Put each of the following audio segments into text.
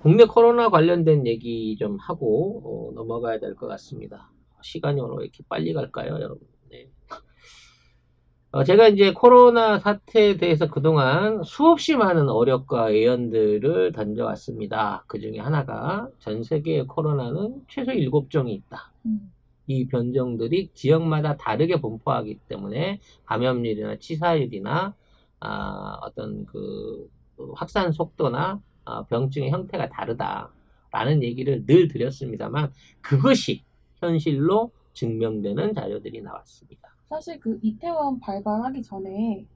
국내 코로나 관련된 얘기 좀 하고 넘어가야 될 것 같습니다. 시간이 오늘 왜 이렇게 빨리 갈까요, 여러분? 네. 제가 이제 코로나 사태에 대해서 그동안 수없이 많은 어력과 예언들을 던져왔습니다. 그 중에 하나가 전 세계의 코로나는 최소 7종이 있다. 이 변종들이 지역마다 다르게 분포하기 때문에 감염률이나 치사율이나 어떤 그 확산 속도나 병증의 형태가 다르다라는 얘기를 늘 드렸습니다만 그것이 현실로 증명되는 자료들이 나왔습니다. 사실 그 이태원 발발하기 전에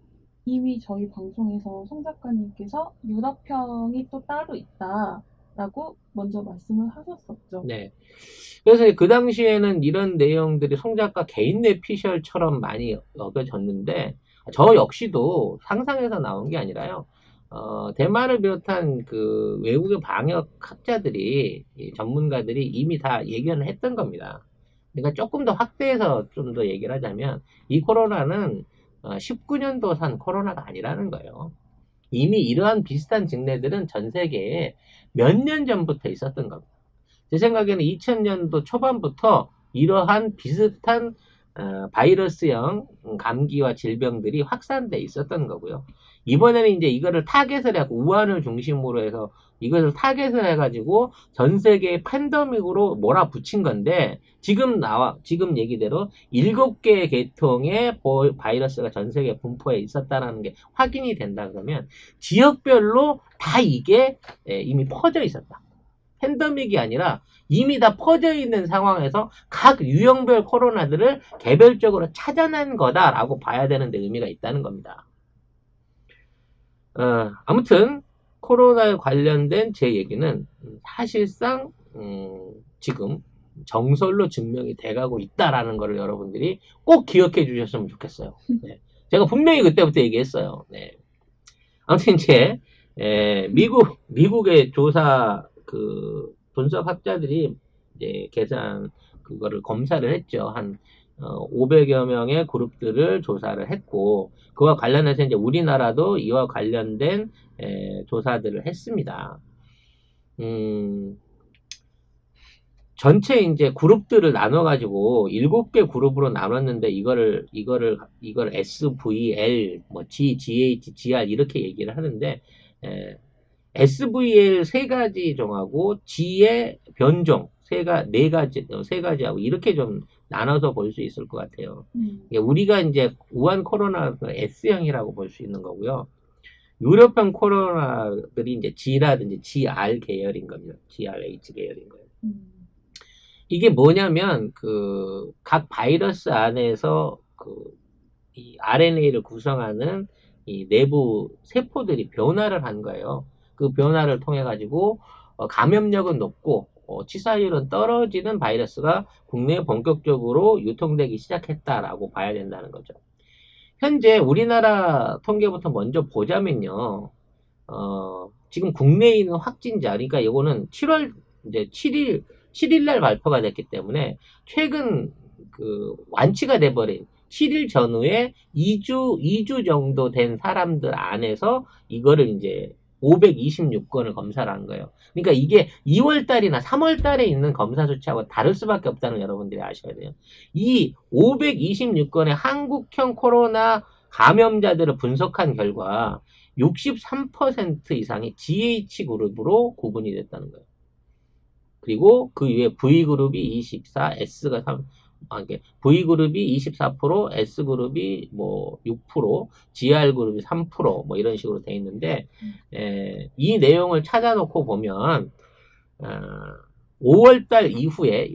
이미 저희 방송에서 송 작가님께서 유럽형이 또 따로 있다라고 먼저 말씀을 하셨었죠. 네. 그래서 그 당시에는 이런 내용들이 송 작가 개인 내피셜처럼 많이 여겨졌는데 저 역시도 상상해서 나온 게 아니라요. 대만을 비롯한 그 외국의 방역 학자들이 전문가들이 이미 다 예견을 했던 겁니다. 그러니까 조금 더 확대해서 좀 더 얘기를 하자면 이 코로나는 19년도산 코로나가 아니라는 거예요. 이미 이러한 비슷한 증례들은 전 세계에 몇 년 전부터 있었던 겁니다. 제 생각에는 2000년도 초반부터 이러한 비슷한 바이러스형 감기와 질병들이 확산돼 있었던 거고요. 이번에는 이제 이거를 타겟을 해고 우한을 중심으로 해서 이것을 타겟을 해가지고 전 세계의 팬데믹으로 몰아붙인 건데 지금 얘기대로 7개의 계통의 바이러스가 전 세계 분포에 있었다는 게 확인이 된다 그러면 지역별로 다 이게 이미 퍼져 있었다. 팬데믹이 아니라 이미 다 퍼져 있는 상황에서 각 유형별 코로나들을 개별적으로 찾아낸 거다라고 봐야 되는데 의미가 있다는 겁니다. 아무튼 코로나에 관련된 제 얘기는 사실상 지금 정설로 증명이 돼가고 있다라는 것을 여러분들이 꼭 기억해 주셨으면 좋겠어요. 네. 제가 분명히 그때부터 얘기했어요. 네. 아무튼 이제 미국의 조사 그 분석학자들이 이제 계산 그거를 검사를 했죠. 한 500여 명의 그룹들을 조사를 했고 그와 관련해서 이제 우리나라도 이와 관련된 조사들을 했습니다. 음, 전체 이제 그룹들을 나눠가지고 7개 그룹으로 나눴는데 이거를 SVL, 뭐 GH, GR 이렇게 얘기를 하는데 SVL 세 가지 종하고 G의 변종 세 가지하고 이렇게 좀 나눠서 볼 수 있을 것 같아요. 우리가 이제 우한 코로나 S형이라고 볼 수 있는 거고요. 유럽형 코로나들이 이제 G라든지 GR 계열인 겁니다. GRH 계열인 거예요. 이게 뭐냐면 그 각 바이러스 안에서 이 RNA를 구성하는 이 내부 세포들이 변화를 한 거예요. 그 변화를 통해 가지고 감염력은 높고 치사율은 떨어지는 바이러스가 국내에 본격적으로 유통되기 시작했다라고 봐야 된다는 거죠. 현재 우리나라 통계부터 먼저 보자면요. 지금 국내에 있는 확진자, 그러니까 이거는 7월 이제 7일 날 발표가 됐기 때문에 최근 그 완치가 돼버린 7일 전후에 2주 정도 된 사람들 안에서 이거를 이제 526건을 검사를 한 거예요. 그러니까 이게 2월 달이나 3월 달에 있는 검사 수치하고 다를 수밖에 없다는 여러분들이 아셔야 돼요. 이 526건의 한국형 코로나 감염자들을 분석한 결과 63% 이상이 GH그룹으로 구분이 됐다는 거예요. 그리고 그 위에 V그룹이 24, S가 3, V그룹이 24%, S그룹이 뭐 6%, GR그룹이 3%뭐 이런 식으로 돼 있는데 이 내용을 찾아놓고 보면 5월달 이후에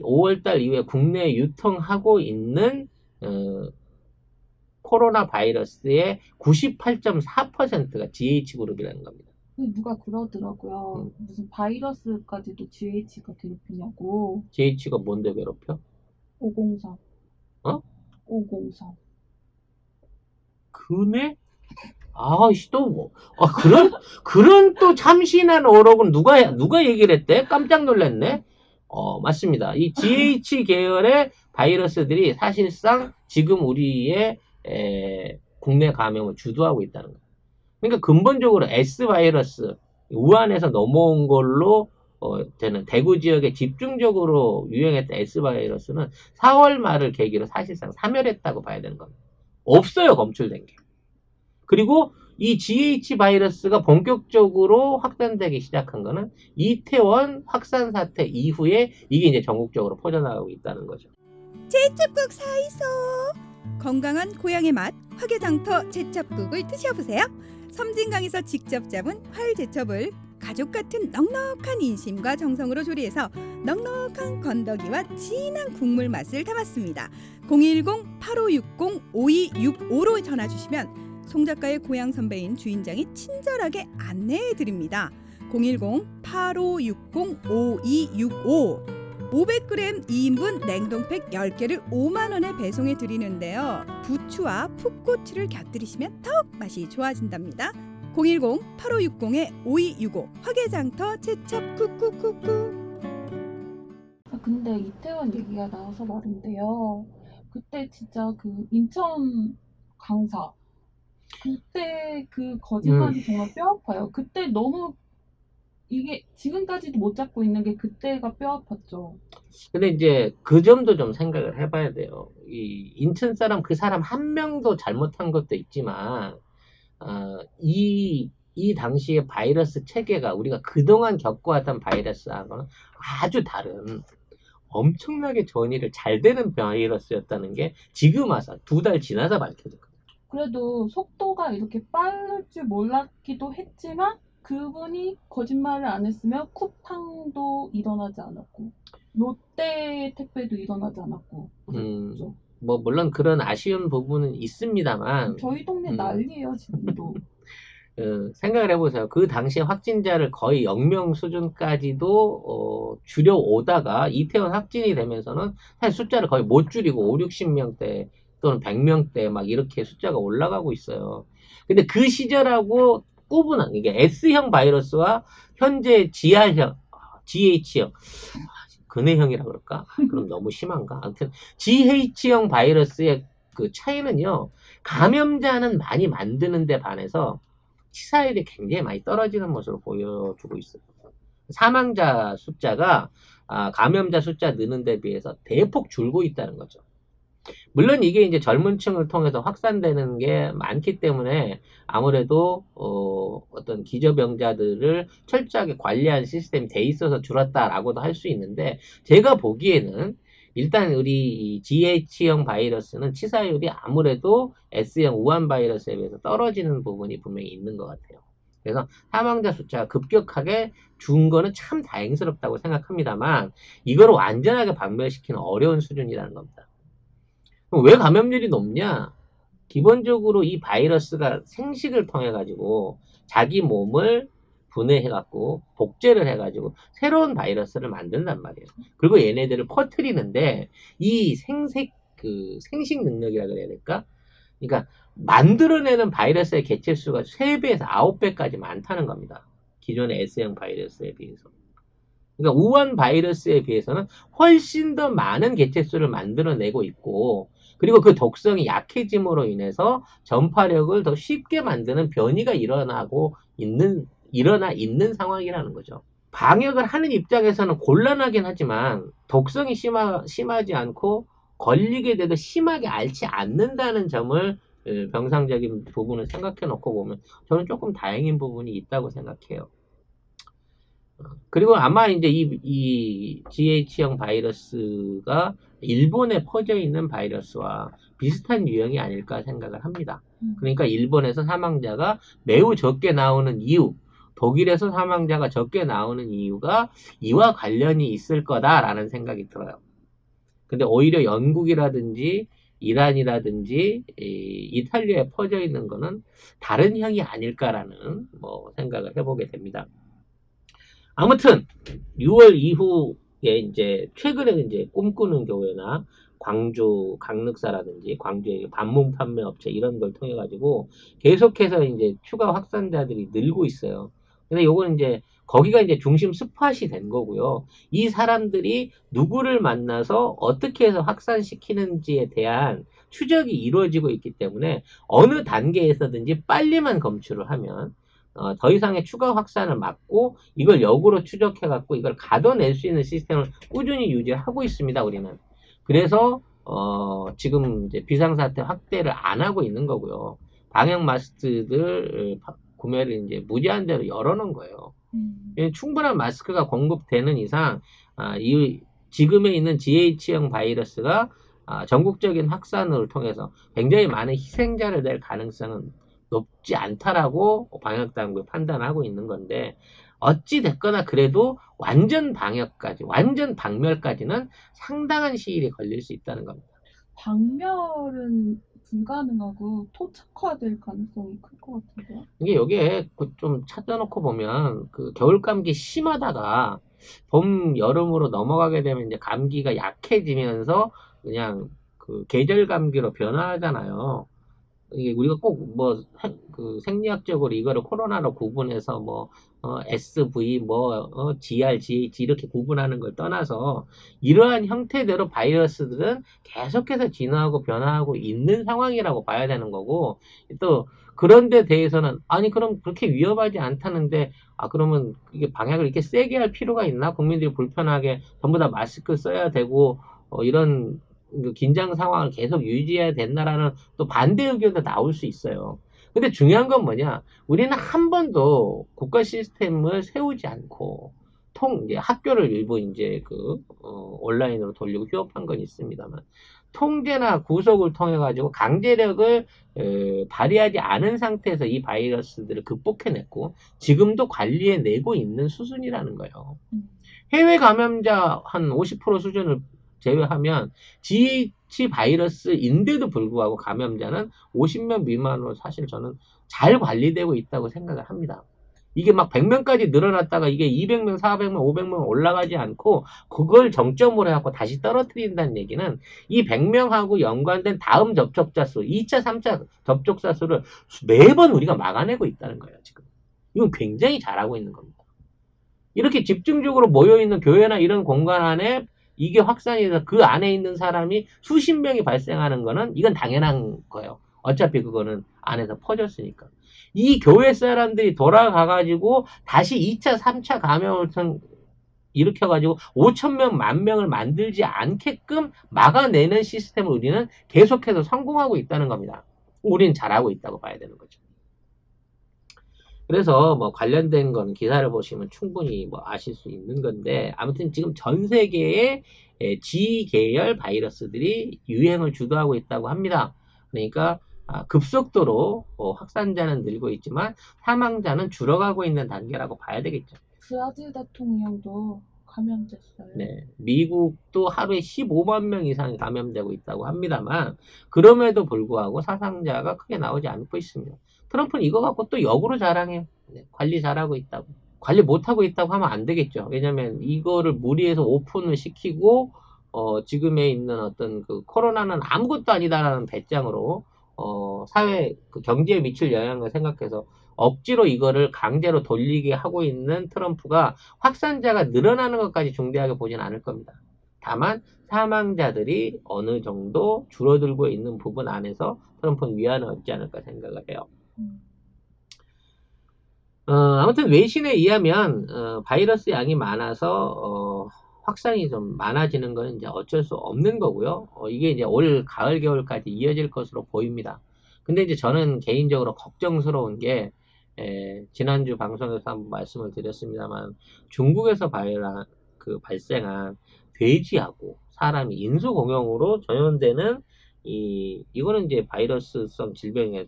국내에 유통하고 있는 코로나 바이러스의 98.4%가 GH그룹이라는 겁니다. 누가 그러더라고요. 무슨 바이러스까지도 GH가 괴롭히냐고. GH가 뭔데 괴롭혀? 503, 어? 503. 그네? 아이씨, 또, 뭐, 그런 또 참신한 어록은 누가 얘기를 했대? 깜짝 놀랐네? 맞습니다. 이 GH 계열의 바이러스들이 사실상 지금 우리의, 국내 감염을 주도하고 있다는 거예요. 그러니까 근본적으로 S 바이러스, 우한에서 넘어온 걸로 저는 대구 지역에 집중적으로 유행했던 S바이러스는 4월 말을 계기로 사실상 사멸했다고 봐야 되는 겁니다. 없어요, 검출된 게. 그리고 이 GH 바이러스가 본격적으로 확산되기 시작한 거는 이태원 확산 사태 이후에 이게 이제 전국적으로 퍼져나가고 있다는 거죠. 제첩국 사이소. 건강한 고향의 맛 화개장터 제첩국을 드셔보세요. 섬진강에서 직접 잡은 활제첩을 가족 같은 넉넉한 인심과 정성으로 조리해서 넉넉한 건더기와 진한 국물 맛을 담았습니다. 010-8560-5265로 전화 주시면 송 작가의 고향 선배인 주인장이 친절하게 안내해 드립니다. 010-8560-5265 500g 2인분 냉동팩 10개를 5만 원에 배송해 드리는데요. 부추와 풋고추를 곁들이시면 더욱 맛이 좋아진답니다. 010-8560-5265 화개장터 제첩 쿠쿠쿠쿠. 근데 이태원 얘기가 나와서 말인데요. 그때 진짜 그 인천 강사 그때 그 거짓말이 정말 뼈아파요. 그때 너무 이게 지금까지도 못 잡고 있는 게 그때가 뼈아팠죠. 근데 이제 그 점도 좀 생각을 해봐야 돼요. 이 인천 사람 그 사람 한 명도 잘못한 것도 있지만 이 당시에 바이러스 체계가 우리가 그동안 겪어왔던 바이러스하고는 아주 다른 엄청나게 전이를 잘 되는 바이러스였다는 게 지금 와서 2달 지나서 밝혀졌거든요. 그래도 속도가 이렇게 빠를 줄 몰랐기도 했지만 그분이 거짓말을 안 했으면 쿠팡도 일어나지 않았고 롯데 택배도 일어나지 않았고 그렇죠. 뭐 물론 그런 아쉬운 부분은 있습니다만 저희 동네 난리예요 지금도. 생각을 해보세요. 그 당시에 확진자를 거의 0명 수준까지도 줄여오다가 이태원 확진이 되면서는 사실 숫자를 거의 못 줄이고 5, 60명대 또는 100명대 막 이렇게 숫자가 올라가고 있어요. 근데 그 시절하고 구분한 이게 S형 바이러스와 현재 지하형, GH형, 근해형이라 그럴까? 그럼 너무 심한가? 아무튼 GH형 바이러스의 그 차이는요. 감염자는 많이 만드는 데 반해서 치사율이 굉장히 많이 떨어지는 모습을 보여주고 있어요. 사망자 숫자가 감염자 숫자 느는 데 비해서 대폭 줄고 있다는 거죠. 물론 이게 이제 젊은 층을 통해서 확산되는 게 많기 때문에 아무래도 어떤 기저병자들을 철저하게 관리하는 시스템이 돼 있어서 줄었다라고도 할 수 있는데 제가 보기에는 일단 우리 GH형 바이러스는 치사율이 아무래도 S형 우한 바이러스에 비해서 떨어지는 부분이 분명히 있는 것 같아요. 그래서 사망자 숫자가 급격하게 준 거는 참 다행스럽다고 생각합니다만 이걸 완전하게 박멸시키는 어려운 수준이라는 겁니다. 왜 감염률이 높냐? 기본적으로 이 바이러스가 생식을 통해 가지고 자기 몸을 분해해 갖고 복제를 해 가지고 새로운 바이러스를 만든단 말이에요. 그리고 얘네들을 퍼뜨리는데 이 생식 능력이라 그래야 될까? 그러니까 만들어내는 바이러스의 개체수가 3배에서 9배까지 많다는 겁니다. 기존의 S형 바이러스에 비해서. 그러니까 우한 바이러스에 비해서는 훨씬 더 많은 개체수를 만들어내고 있고 그리고 그 독성이 약해짐으로 인해서 전파력을 더 쉽게 만드는 변이가 일어나 있는 상황이라는 거죠. 방역을 하는 입장에서는 곤란하긴 하지만 독성이 심하지 않고 걸리게 돼도 심하게 앓지 않는다는 점을 병상적인 부분을 생각해 놓고 보면 저는 조금 다행인 부분이 있다고 생각해요. 그리고 아마 이제 이 GH형 바이러스가 일본에 퍼져 있는 바이러스와 비슷한 유형이 아닐까 생각을 합니다. 그러니까 일본에서 사망자가 매우 적게 나오는 이유, 독일에서 사망자가 적게 나오는 이유가 이와 관련이 있을 거다라는 생각이 들어요. 근데 오히려 영국이라든지 이란이라든지 이탈리아에 퍼져 있는 거는 다른 형이 아닐까라는 생각을 해보게 됩니다. 아무튼 6월 이후에 이제 최근에 이제 꿈꾸는 교회나 광주 강릉사라든지 광주의 반문 판매 업체 이런 걸 통해 가지고 계속해서 이제 추가 확산자들이 늘고 있어요. 근데 요건 이제 거기가 이제 중심 스팟이 된 거고요. 이 사람들이 누구를 만나서 어떻게 해서 확산시키는지에 대한 추적이 이루어지고 있기 때문에 어느 단계에서든지 빨리만 검출을 하면 더 이상의 추가 확산을 막고 이걸 역으로 추적해갖고 이걸 가둬낼 수 있는 시스템을 꾸준히 유지하고 있습니다. 우리는. 그래서 지금 이제 비상사태 확대를 안 하고 있는 거고요. 방역 마스크들 구매를 이제 무제한대로 열어놓은 거예요. 충분한 마스크가 공급되는 이상 이 지금에 있는 GH형 바이러스가 전국적인 확산을 통해서 굉장히 많은 희생자를 낼 가능성은 높지 않다라고 방역당국이 판단하고 있는 건데 어찌 됐거나 그래도 완전 방역까지, 완전 박멸까지는 상당한 시일이 걸릴 수 있다는 겁니다. 박멸은 불가능하고 토착화될 가능성이 클 것 같은데요. 이게 여기에 좀 찾아놓고 보면 그 겨울 감기 심하다가 봄, 여름으로 넘어가게 되면 이제 감기가 약해지면서 그냥 그 계절 감기로 변화하잖아요. 이게 우리가 꼭 뭐 그 생리학적으로 이거를 코로나로 구분해서 뭐 SV GR, GH 이렇게 구분하는 걸 떠나서 이러한 형태대로 바이러스들은 계속해서 진화하고 변화하고 있는 상황이라고 봐야 되는 거고 또 그런 데 대해서는 아니 그럼 그렇게 위험하지 않다는데 그러면 이게 방역을 이렇게 세게 할 필요가 있나? 국민들이 불편하게 전부 다 마스크 써야 되고 이런 긴장 상황을 계속 유지해야 된다라는 또 반대 의견도 나올 수 있어요. 근데 중요한 건 뭐냐? 우리는 한 번도 국가 시스템을 세우지 않고 이제 학교를 일부 이제 온라인으로 돌리고 휴업한 건 있습니다만 통제나 구속을 통해 가지고 강제력을 발휘하지 않은 상태에서 이 바이러스들을 극복해냈고 지금도 관리해내고 있는 수준이라는 거예요. 해외 감염자 한 50% 수준을 제외하면 GH 바이러스인데도 불구하고 감염자는 50명 미만으로 사실 저는 잘 관리되고 있다고 생각을 합니다. 이게 막 100명까지 늘어났다가 이게 200명, 400명, 500명 올라가지 않고 그걸 정점으로 해갖고 다시 떨어뜨린다는 얘기는 이 100명하고 연관된 다음 접촉자 수, 2차, 3차 접촉자 수를 매번 우리가 막아내고 있다는 거예요, 지금. 이건 굉장히 잘하고 있는 겁니다. 이렇게 집중적으로 모여있는 교회나 이런 공간 안에 이게 확산이 돼서 그 안에 있는 사람이 수십 명이 발생하는 거는 이건 당연한 거예요. 어차피 그거는 안에서 퍼졌으니까. 이 교회 사람들이 돌아가가지고 다시 2차, 3차 감염을 일으켜가지고 5,000명, 10,000명을 만들지 않게끔 막아내는 시스템을 우리는 계속해서 성공하고 있다는 겁니다. 우린 잘하고 있다고 봐야 되는 거죠. 그래서 뭐 관련된 건 기사를 보시면 충분히 뭐 아실 수 있는 건데 아무튼 지금 전 세계의 G 계열 바이러스들이 유행을 주도하고 있다고 합니다. 그러니까 급속도로 확산자는 늘고 있지만 사망자는 줄어가고 있는 단계라고 봐야 되겠죠. 브라질 대통령도 감염됐어요. 네, 미국도 하루에 15만 명 이상이 감염되고 있다고 합니다만 그럼에도 불구하고 사상자가 크게 나오지 않고 있습니다. 트럼프는 이거 갖고 또 역으로 자랑해요. 네, 관리 잘하고 있다고. 관리 못하고 있다고 하면 안 되겠죠. 왜냐면 이거를 무리해서 오픈을 시키고 지금에 있는 어떤 그 코로나는 아무것도 아니다라는 배짱으로 사회 경제에 미칠 영향을 생각해서 억지로 이거를 강제로 돌리게 하고 있는 트럼프가 확산자가 늘어나는 것까지 중대하게 보진 않을 겁니다. 다만 사망자들이 어느 정도 줄어들고 있는 부분 안에서 트럼프는 위안을 얻지 않을까 생각을 해요. 아무튼 외신에 의하면 바이러스 양이 많아서 확산이 좀 많아지는 건 이제 어쩔 수 없는 거고요. 이게 이제 올 가을 겨울까지 이어질 것으로 보입니다. 근데 이제 저는 개인적으로 걱정스러운 게 지난주 방송에서 한번 말씀을 드렸습니다만 중국에서 발생한 돼지하고 사람이 인수공용으로 전염되는 이거는 이제 바이러스성 질병이에요.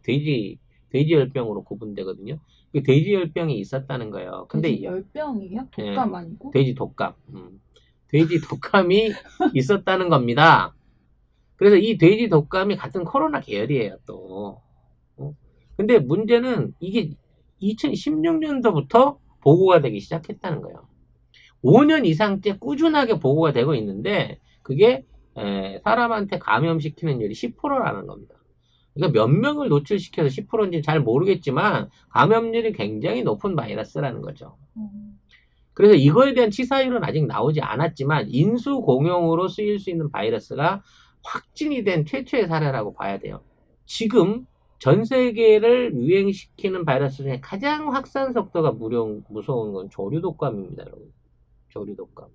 돼지열병으로 구분되거든요. 그 돼지열병이 있었다는 거예요. 근데 돼지열병이에요? 독감 아니고? 돼지 독감. 돼지 독감이 있었다는 겁니다. 그래서 이 돼지 독감이 같은 코로나 계열이에요, 또. 근데 문제는 이게 2016년도부터 보고가 되기 시작했다는 거예요. 5년 이상째 꾸준하게 보고가 되고 있는데 그게 사람한테 감염시키는 율이 10%라는 겁니다. 그러니까 몇 명을 노출시켜서 10%인지 잘 모르겠지만 감염률이 굉장히 높은 바이러스라는 거죠. 그래서 이거에 대한 치사율은 아직 나오지 않았지만 인수공용으로 쓰일 수 있는 바이러스가 확진이 된 최초의 사례라고 봐야 돼요. 지금 전 세계를 유행시키는 바이러스 중에 가장 확산 속도가 무서운 건 조류독감입니다, 여러분. 조류독감.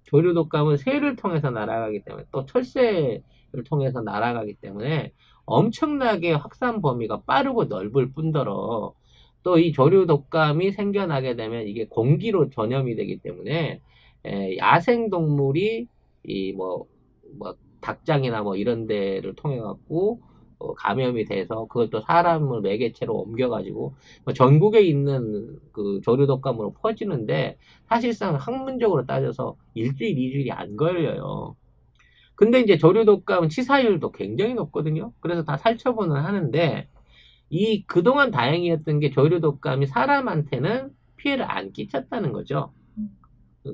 조류독감은 새를 통해서 날아가기 때문에 또 철새를 통해서 날아가기 때문에 엄청나게 확산 범위가 빠르고 넓을 뿐더러 또 이 조류독감이 생겨나게 되면 이게 공기로 전염이 되기 때문에 야생동물이 뭐 닭장이나 뭐 이런 데를 통해 갖고 감염이 돼서 그것도 사람을 매개체로 옮겨가지고 전국에 있는 그 조류독감으로 퍼지는데 사실상 학문적으로 따져서 일주일, 2주일이 안 걸려요. 근데 이제 조류독감은 치사율도 굉장히 높거든요. 그래서 다 살처분을 하는데 그동안 다행이었던 게 조류독감이 사람한테는 피해를 안 끼쳤다는 거죠.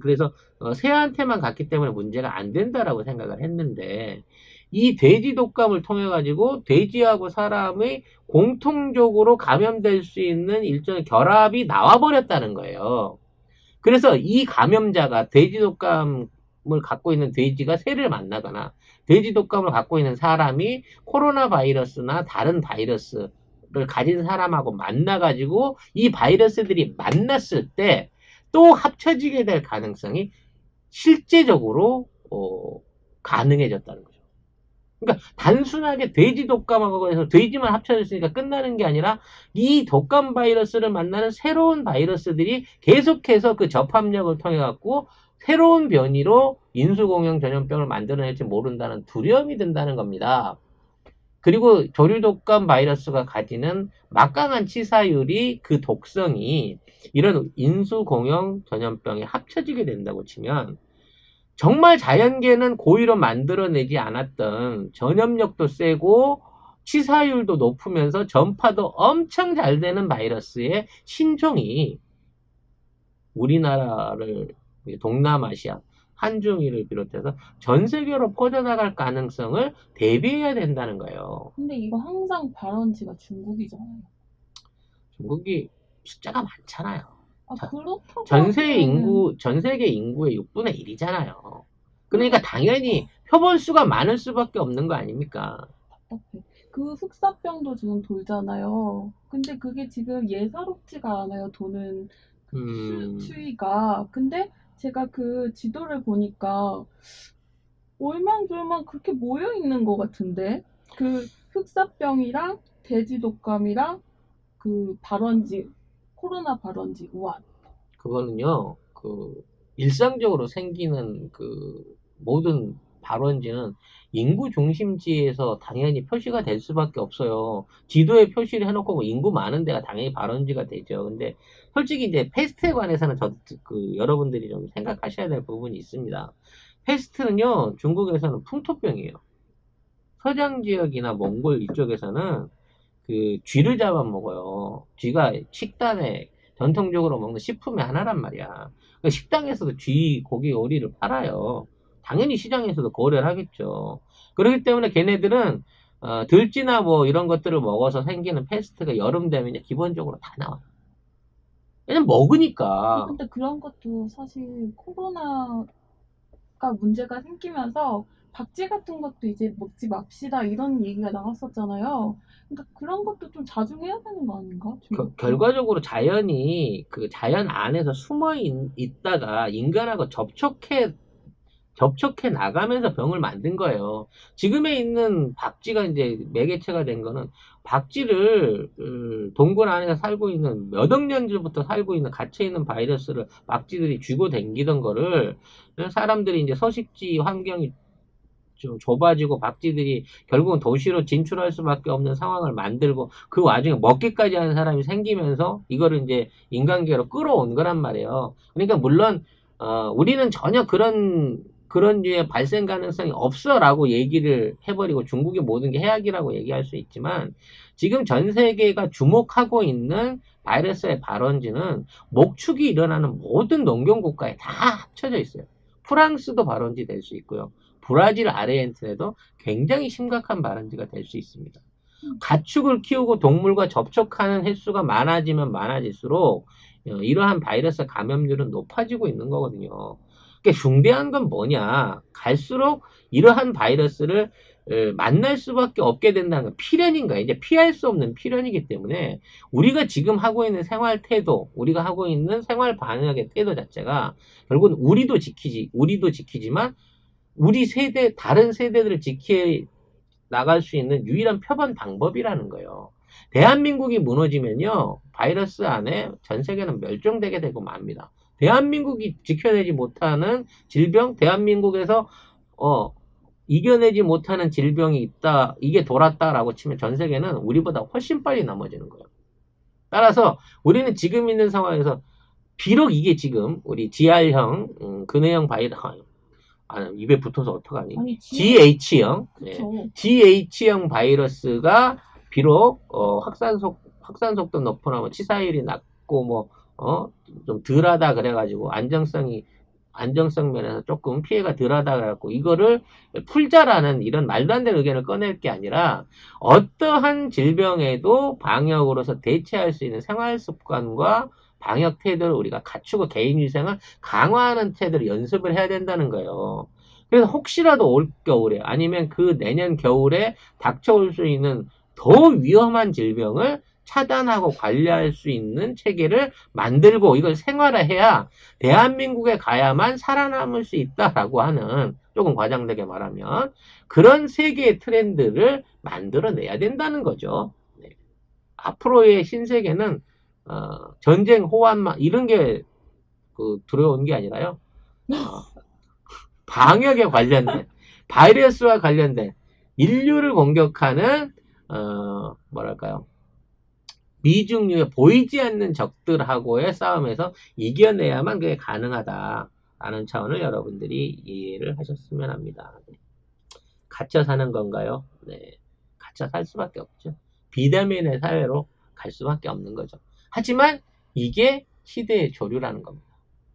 그래서 새한테만 갔기 때문에 문제가 안 된다라고 생각을 했는데 이 돼지 독감을 통해 가지고 돼지하고 사람이 공통적으로 감염될 수 있는 일종의 결합이 나와 버렸다는 거예요. 그래서 이 감염자가 돼지 독감을 갖고 있는 돼지가 새를 만나거나 돼지 독감을 갖고 있는 사람이 코로나 바이러스나 다른 바이러스를 가진 사람하고 만나 가지고 이 바이러스들이 만났을 때 또 합쳐지게 될 가능성이 실제적으로 가능해졌다는 거죠. 그러니까 단순하게 돼지 독감하고 해서 돼지만 합쳐졌으니까 끝나는 게 아니라 이 독감 바이러스를 만나는 새로운 바이러스들이 계속해서 그 접합력을 통해 갖고 새로운 변이로 인수공형 전염병을 만들어낼지 모른다는 두려움이 든다는 겁니다. 그리고 조류독감 바이러스가 가지는 막강한 치사율이 그 독성이 이런 인수공형 전염병에 합쳐지게 된다고 치면 정말 자연계는 고의로 만들어내지 않았던 전염력도 세고 치사율도 높으면서 전파도 엄청 잘 되는 바이러스의 신종이 우리나라를 동남아시아 한중일을 비롯해서 전 세계로 퍼져나갈 가능성을 대비해야 된다는 거예요. 근데 이거 항상 발원지가 중국이잖아요. 중국이 숫자가 많잖아요. 그렇다고 전 세계 인구의 6분의 1이잖아요. 그러니까 당연히 표본수가 많을 수밖에 없는 거 아닙니까? 답답해. 그 흑사병도 지금 돌잖아요. 근데 그게 지금 예사롭지가 않아요. 도는 추이가. 근데 제가 그 지도를 보니까 올망졸망 그렇게 모여 있는 것 같은데 그 흑사병이랑 돼지독감이랑 그 발원지 코로나 발원지 우한. 그거는요, 일상적으로 생기는 모든 발원지는 인구 중심지에서 당연히 표시가 될 수밖에 없어요. 지도에 표시를 해놓고 뭐 인구 많은 데가 당연히 발원지가 되죠. 근데 솔직히 이제 패스트에 관해서는 여러분들이 좀 생각하셔야 될 부분이 있습니다. 패스트는요, 중국에서는 풍토병이에요. 서장 지역이나 몽골 이쪽에서는 쥐를 잡아먹어요. 쥐가 식단에 전통적으로 먹는 식품의 하나란 말이야. 식당에서도 쥐 고기 요리를 팔아요. 당연히 시장에서도 거래를 하겠죠. 그렇기 때문에 걔네들은 들쥐나 뭐 이런 것들을 먹어서 생기는 패스트가 여름 되면 기본적으로 다 나와요. 왜냐면 먹으니까. 근데 그런 것도 사실 코로나가 문제가 생기면서 박쥐 같은 것도 이제 먹지 맙시다 이런 얘기가 나왔었잖아요. 그러니까 그런 것도 좀 자중해야 되는 거 아닌가? 결과적으로 자연이 자연 안에서 숨어 있다가 인간하고 접촉해 나가면서 병을 만든 거예요. 지금에 있는 박쥐가 이제 매개체가 된 거는 박쥐를 동굴 안에서 살고 있는 몇 억 년 전부터 살고 있는 갇혀 있는 바이러스를 박쥐들이 쥐고 댕기던 거를 사람들이 이제 서식지 환경이 좀 좁아지고 박쥐들이 결국은 도시로 진출할 수밖에 없는 상황을 만들고 그 와중에 먹기까지 하는 사람이 생기면서 이거를 이제 인간계로 끌어온 거란 말이에요. 그러니까 물론 우리는 전혀 그런 류의 발생 가능성이 없어라고 얘기를 해버리고 중국의 모든 게 해악이라고 얘기할 수 있지만 지금 전 세계가 주목하고 있는 바이러스의 발원지는 목축이 일어나는 모든 농경 국가에 다 합쳐져 있어요. 프랑스도 발원지 될 수 있고요. 브라질 아르헨티나에도 굉장히 심각한 발원지가 될 수 있습니다. 가축을 키우고 동물과 접촉하는 횟수가 많아지면 많아질수록 이러한 바이러스 감염률은 높아지고 있는 거거든요. 그러니까 중대한 건 뭐냐? 갈수록 이러한 바이러스를 만날 수밖에 없게 된다는 건 필연인 거예요. 이제 피할 수 없는 필연이기 때문에 우리가 지금 하고 있는 생활 태도, 우리가 하고 있는 생활 방역의 태도 자체가 결국은 우리도 지키지만 우리 세대, 다른 세대들을 지켜 나갈 수 있는 유일한 표본 방법이라는 거예요. 대한민국이 무너지면요, 바이러스 안에 전 세계는 멸종되게 되고 맙니다. 대한민국이 지켜내지 못하는 질병, 대한민국에서 이겨내지 못하는 질병이 있다, 이게 돌았다라고 치면 전 세계는 우리보다 훨씬 빨리 넘어지는 거예요. 따라서 우리는 지금 있는 상황에서 비록 이게 지금 우리 GR형, 근해형 바이러스, 입에 붙어서 어떡하니? 아니, GH형, 그쵸. GH형 바이러스가 비록 확산 속도 높으나 치사율이 낮고 좀 덜하다 그래가지고 안정성 면에서 조금 피해가 덜하다 그래갖고 이거를 풀자라는 이런 말도 안 되는 의견을 꺼낼 게 아니라 어떠한 질병에도 방역으로서 대체할 수 있는 생활 습관과 방역 태도를 우리가 갖추고 개인 위생을 강화하는 태도를 연습을 해야 된다는 거예요. 그래서 혹시라도 올 겨울에 아니면 그 내년 겨울에 닥쳐올 수 있는 더 위험한 질병을 차단하고 관리할 수 있는 체계를 만들고 이걸 생활화해야 대한민국에 가야만 살아남을 수 있다라고 하는, 조금 과장되게 말하면 그런 세계의 트렌드를 만들어내야 된다는 거죠. 네. 앞으로의 신세계는 전쟁, 호환만 이런 게 들어온 게 아니라요. 방역에 관련된, 바이러스와 관련된 인류를 공격하는 뭐랄까요, 미중류의 보이지 않는 적들하고의 싸움에서 이겨내야만 그게 가능하다라는 차원을 여러분들이 이해를 하셨으면 합니다. 네. 갇혀 사는 건가요? 네, 갇혀 살 수밖에 없죠. 비대면의 사회로 갈 수밖에 없는 거죠. 하지만 이게 시대의 조류라는 겁니다.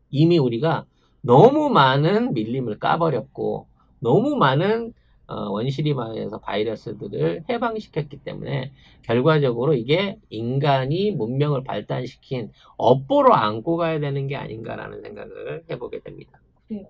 이미 우리가 너무 많은 밀림을 까버렸고 너무 많은 원시림화에서 바이러스들을 해방시켰기 때문에 결과적으로 이게 인간이 문명을 발달시킨 업보로 안고 가야 되는 게 아닌가라는 생각을 해보게 됩니다. 그래요.